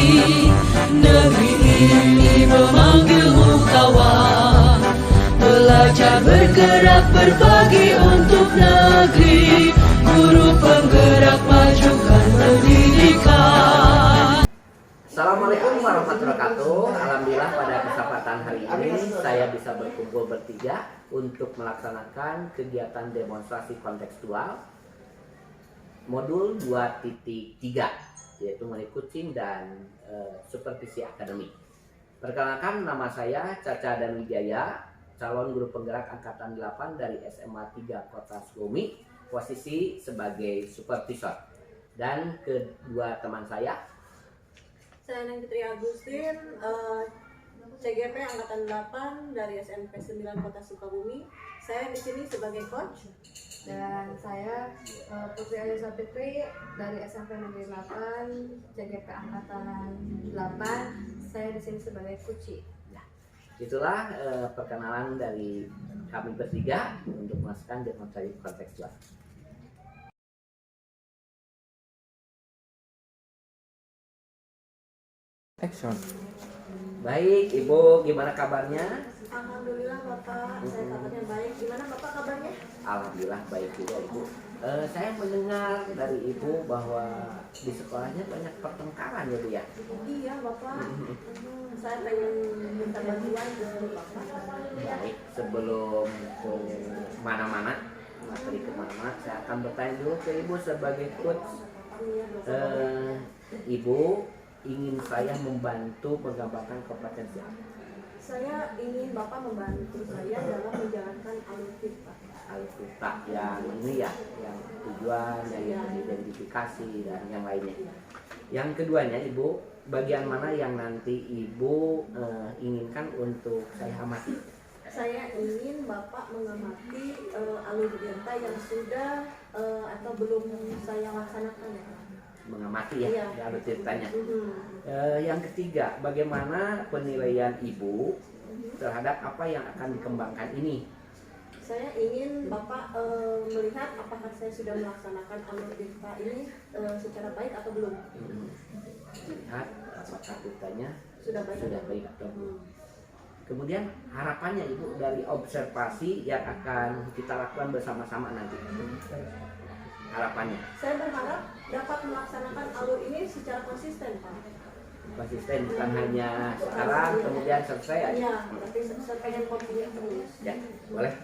Negeri ini memanggilmu kawan, belajar bergerak berbagi untuk negeri, guru penggerak majukan pendidikan. Assalamualaikum warahmatullahi wabarakatuh. Alhamdulillah pada kesempatan hari ini saya bisa berkumpul bertiga untuk melaksanakan kegiatan demonstrasi kontekstual modul 2.3, yaitu Mani Kucing dan Supervisi Akademik. Perkenalkan, nama saya Caca Dan Wijaya, calon guru penggerak angkatan 8 dari SMA 3 Kota Sukabumi, posisi sebagai supervisor. Dan kedua teman saya Neng Fitri Agustin, CGP Angkatan 8 dari SMP 9 Kota Sukabumi. Saya di sini sebagai coach. Dan saya Putri Ayu Sapitri dari SMP Negeri 8 CGP Angkatan 8. Saya di sini sebagai kuci. Itulah perkenalan dari kami bertiga untuk memasukkan demonstrasi kontekstual. Action. Baik, Ibu, gimana kabarnya? Alhamdulillah Bapak, saya kabarnya baik. Gimana Bapak kabarnya? Alhamdulillah baik juga, Ibu. Saya mendengar dari Ibu bahwa di sekolahnya banyak pertengkaran ya, Bu ya? Iya Bapak, saya pengen minta bantuan ke Bapak. Baik, sebelum ke mana-mana, materi kemana-mana, saya akan bertanya dulu ke Ibu sebagai coach. Ibu ingin saya membantu menggambarkan kompetensi apa? Saya ingin Bapak membantu saya dalam menjalankan alutsista. Alutsista yang ini ya, yang tujuan, yang identifikasi dan yang lainnya. Yang keduanya, Ibu, bagian mana yang nanti Ibu inginkan untuk saya amati? Saya ingin Bapak mengamati alutsista yang sudah atau belum saya laksanakan ya. Mengamati ya, Iya. alutsistanya. Yang ketiga, bagaimana penilaian Ibu terhadap apa yang akan dikembangkan ini? Saya ingin Bapak melihat apakah saya sudah melaksanakan alutsista ini secara baik atau belum. Lihat apakah alutsistanya Sudah baik atau belum. Kemudian harapannya Ibu dari observasi yang akan kita lakukan bersama-sama nanti. Harapannya Saya berharap dapat melaksanakan alur ini secara konsisten, Pak. konsisten, bukan hanya sekarang kemudian selesai aja. Iya, tapi saya pengen continue terus. Ya, boleh.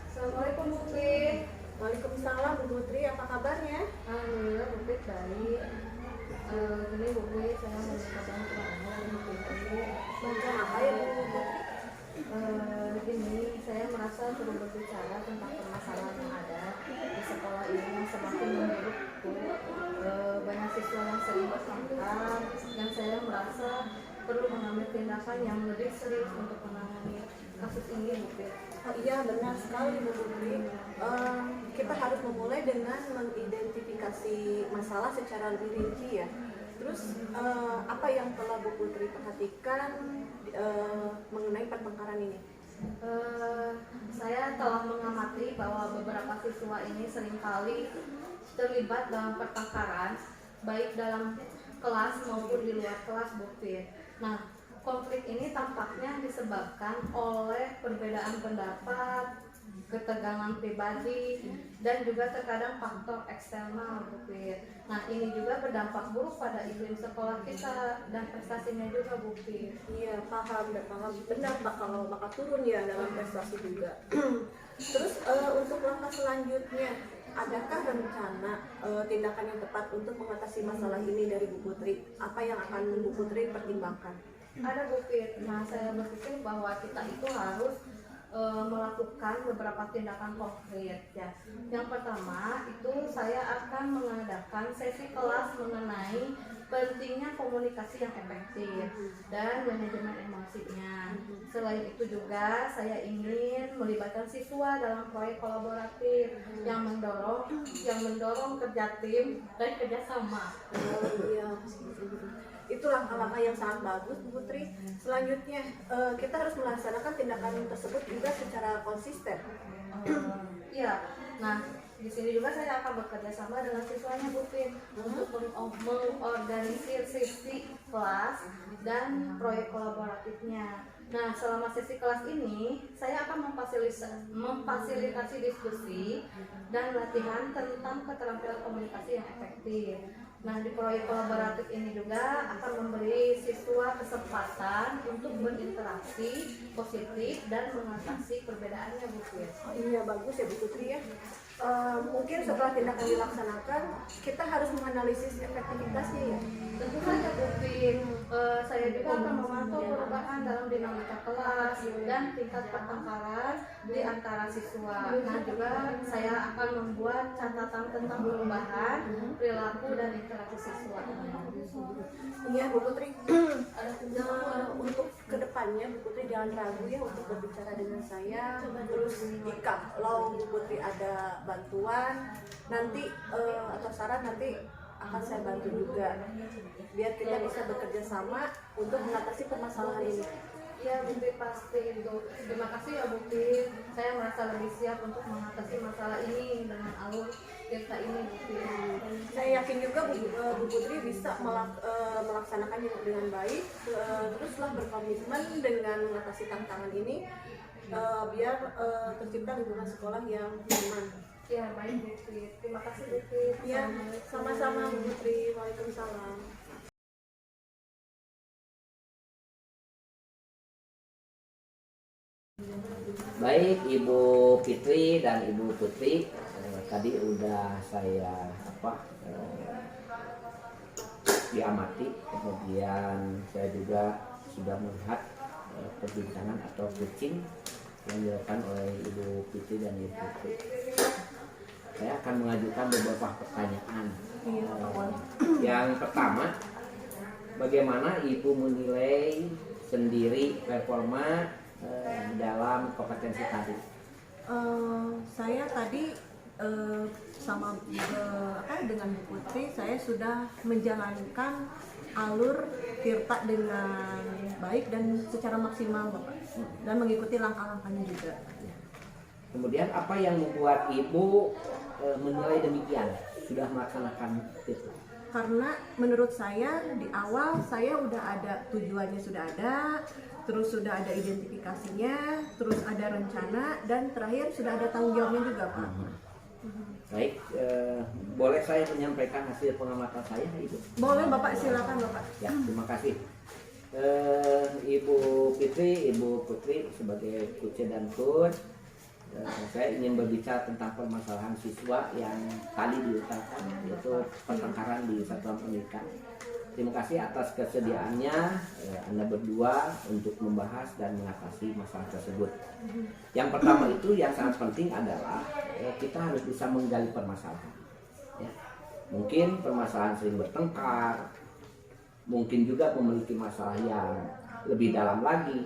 Assalamualaikum Bu Putri. Waalaikumsalam Bu Putri, apa kabarnya? Alhamdulillah Bu Putri baik. Ini Bu Putri saya meminta bantuan Bu Putri. Bantuan apa ya Bu Putri? Gini, saya merasa perlu berbicara tentang permasalahan yang ada di sekolah ini yang semakin memburuk Bu. Banyak siswa yang sering bertengkar, yang saya merasa perlu mengambil tindakan yang lebih serius untuk menangani kasus ini Bu Putri. Oh iya, benar sekali Bu Putri. Kita harus memulai dengan mengidentifikasi masalah secara lebih rinci ya. Terus apa yang telah Bu Putri perhatikan mengenai pertengkaran ini? Saya telah mengamati bahwa beberapa siswa ini seringkali terlibat dalam pertengkaran, baik dalam kelas maupun di luar kelas Bu Putri. Nah, konflik ini tampaknya disebabkan oleh perbedaan pendapat, ketegangan pribadi, dan juga terkadang faktor eksternal Bu Putri. Nah, ini juga berdampak buruk pada iklim sekolah kita dan prestasinya juga Bu Putri. Iya, paham. Benar Pak, kalau bakal turun ya dalam prestasi juga. Terus untuk langkah selanjutnya, adakah rencana tindakan yang tepat untuk mengatasi masalah ini dari Bu Putri? Apa yang akan Bu Putri pertimbangkan? Ada Bu Putri. Nah, saya berpikir bahwa kita itu harus melakukan beberapa tindakan konkret ya. Yang pertama itu saya akan mengadakan sesi kelas mengenai pentingnya komunikasi yang efektif dan manajemen emosinya. Selain itu juga saya ingin melibatkan siswa dalam proyek kolaboratif yang mendorong kerja tim dan kerjasama. Iya. Itu langkah-langkah yang sangat bagus Bu Putri. Selanjutnya kita harus melaksanakan tindakan tersebut juga secara konsisten. Nah, di sini juga saya akan bekerja sama dengan siswanya Bu Pin untuk mengorganisir sesi kelas dan proyek kolaboratifnya. Nah, selama sesi kelas ini saya akan memfasilitasi diskusi dan latihan tentang keterampilan komunikasi yang efektif. Nah, di proyek kolaboratif ini juga akan memberi siswa kesempatan untuk berinteraksi positif dan mengatasi perbedaannya Bu Pin. Oh, iya bagus ya Bu Putri ya. Mungkin setelah tindakan dilaksanakan kita harus menganalisis efektivitasnya ya. Tentu saja Bu Pin, saya juga akan memantau perubahan dalam dinamika kelas dan tingkat pertengkaran di antara siswa. Nah, juga saya akan membuat catatan tentang perubahan perilaku dan interaksi siswa. Iya Bu Putri. Untuk kedepannya Bu Putri jangan ragu ya untuk berbicara dengan saya. Terus jika kalau Bu Putri ada bantuan nanti atau saran nanti akan saya bantu juga biar kita bisa bekerja sama untuk mengatasi permasalahan ini. Ya Bu Pin, pasti itu. Terima kasih ya Bu Pin. Saya merasa lebih siap untuk mengatasi masalah ini dengan alur cerita ini Bu Pin. Saya yakin juga Bu Putri bisa melaksanakannya dengan baik. Teruslah berkomitmen dengan mengatasi tantangan ini biar tercipta lingkungan sekolah yang nyaman. Ya baik Bu Pin. Terima kasih Bu Pin. Ya, sama-sama Bu Putri. Waalaikumsalam. Baik Ibu Fitri dan Ibu Putri, tadi udah saya diamati, kemudian saya juga sudah melihat perbincangan atau pitching yang dilakukan oleh Ibu Fitri dan Ibu Putri. Saya akan mengajukan beberapa pertanyaan. Yang pertama, bagaimana Ibu menilai sendiri performa dalam kompetensi tadi? Saya tadi dengan Bu Putri saya sudah menjalankan alur Tirta dengan baik dan secara maksimal Bapak, dan mengikuti langkah-langkahnya juga. Kemudian apa yang membuat Ibu menilai demikian, sudah melaksanakan itu? Karena menurut saya di awal saya udah ada tujuannya, sudah ada, terus sudah ada identifikasinya, terus ada rencana, dan terakhir sudah ada tanggung jawabnya juga Pak. Baik, boleh saya menyampaikan hasil pengamatan saya, Ibu? Boleh Bapak, silakan Bapak. Ya, terima kasih. Ibu Fitri, Ibu Putri sebagai Kuce dan Kur, saya ingin berbicara tentang permasalahan siswa yang tadi diutarakan, yaitu pertengkaran di satuan pendidikan. Terima kasih atas kesediaannya Anda berdua untuk membahas dan mengatasi masalah tersebut. Yang pertama itu yang sangat penting adalah kita harus bisa menggali permasalahan. Ya. Mungkin permasalahan sering bertengkar, mungkin juga memiliki masalah yang lebih dalam lagi,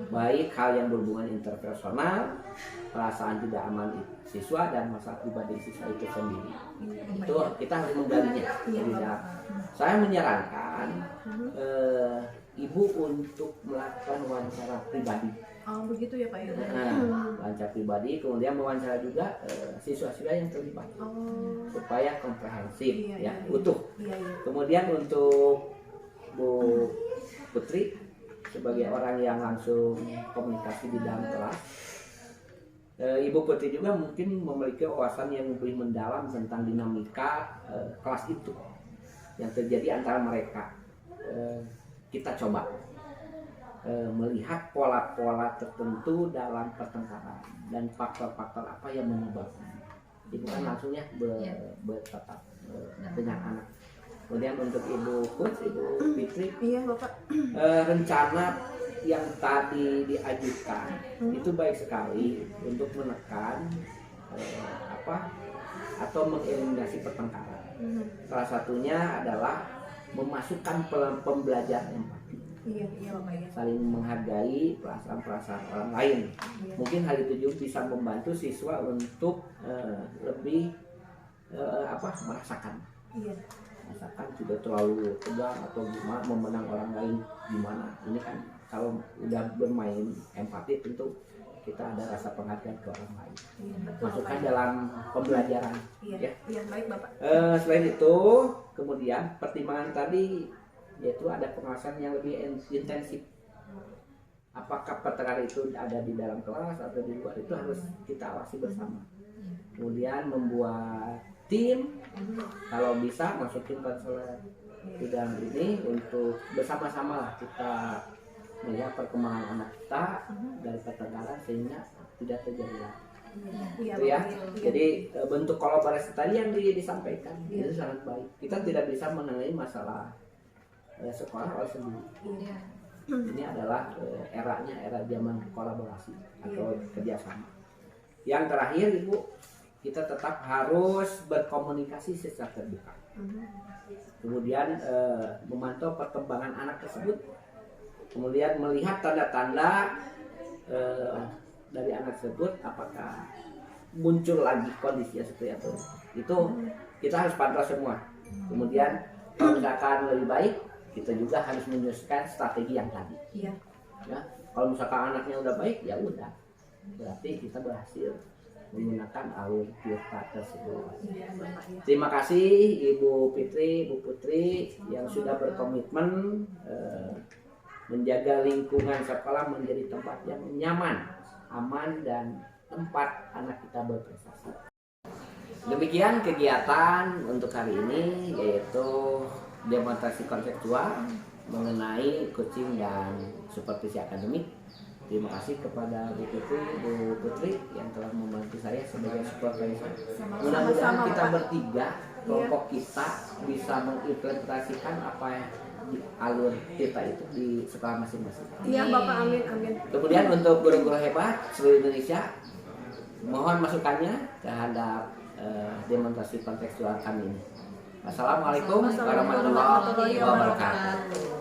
baik hal yang berhubungan interpersonal, perasaan tidak aman siswa, dan masalah pribadi siswa itu sendiri. Itu kita harus menggalinya lebih dalam. Saya menyarankan Ibu untuk melakukan wawancara pribadi. Oh begitu ya Pak ya. Wawancara pribadi, kemudian mewawancara juga siswa-siswa yang terlibat, supaya komprehensif, utuh. Kemudian untuk Bu Putri sebagai orang yang langsung komunikasi di dalam kelas, Ibu Putri juga mungkin memiliki wawasan yang lebih mendalam tentang dinamika kelas itu yang terjadi antara mereka. Kita coba melihat pola-pola tertentu dalam pertengkaran dan faktor-faktor apa yang menyebabkan. Ibu kan langsungnya bertatap dengan anak. Kemudian untuk Ibu Putri, Ibu Fitri, iya Bapak. Rencana yang tadi diajukan itu baik sekali untuk menekan atau mengeliminasi pertengkaran. Salah satunya adalah memasukkan pembelajaran empati. Iya Bapak ya. Saling menghargai perasaan-perasaan orang lain. Mungkin hal itu juga bisa membantu siswa untuk lebih merasakan. Iya. Merasakan tidak terlalu tegang atau gimana memenang orang lain gimana. Ini kan kalau udah bermain empati tentu kita ada rasa penghargaan ke orang lain. Iya, betul, Masukkan Bapak. dalam pembelajaran. Iya, Ya. iya, baik Bapak. Selain itu, kemudian pertimbangan tadi yaitu ada pengawasan yang lebih intensif. Apakah pertengkaran itu ada di dalam kelas atau di luar, itu harus kita awasi bersama. Kemudian membuat tim, kalau bisa masukin konselor di dalam ini untuk bersama-sama lah kita melihat perkembangan anak kita dari pertengkaran sehingga tidak terjadi lagi. Iya, Itu ya. Bapak. Iya. Jadi bentuk kolaborasi tadi yang disampaikan Iya. itu sangat baik. Kita tidak bisa menangani masalah sekolah oleh sendiri. Iya. Ini adalah era zaman kolaborasi atau kerjasama. Yang terakhir Ibu, kita tetap harus berkomunikasi secara terbuka. Kemudian memantau perkembangan anak tersebut. Kemudian melihat tanda-tanda dari anak tersebut apakah muncul lagi kondisinya seperti itu kita harus pantau semua. Kemudian kalau misalkan lebih baik, kita juga harus menyusun strategi yang tadi. Iya. Ya, kalau misalkan anaknya udah baik, ya udah, berarti kita berhasil menggunakan alur tirta tersebut. Iya, Bapak. Iya. Terima kasih Ibu Fitri, Bu Putri yang sudah berkomitmen menjaga lingkungan sekolah menjadi tempat yang nyaman, aman, dan tempat anak kita berprestasi. Demikian kegiatan untuk hari ini, yaitu demonstrasi konseptual mengenai coaching dan supervisi akademik. Terima kasih kepada Bu Putri yang telah membantu saya sebagai supervisor. Mudah-mudahan kita bertiga, kelompok kita bisa mengimplementasikan apa yang di alur kita itu di sekolah masing-masing. Iya, Bapak. Amin, amin. Kemudian untuk guru-guru hebat seluruh Indonesia, mohon masukannya terhadap demonstrasi kontekstual kami ini. Assalamualaikum warahmatullahi wabarakatuh.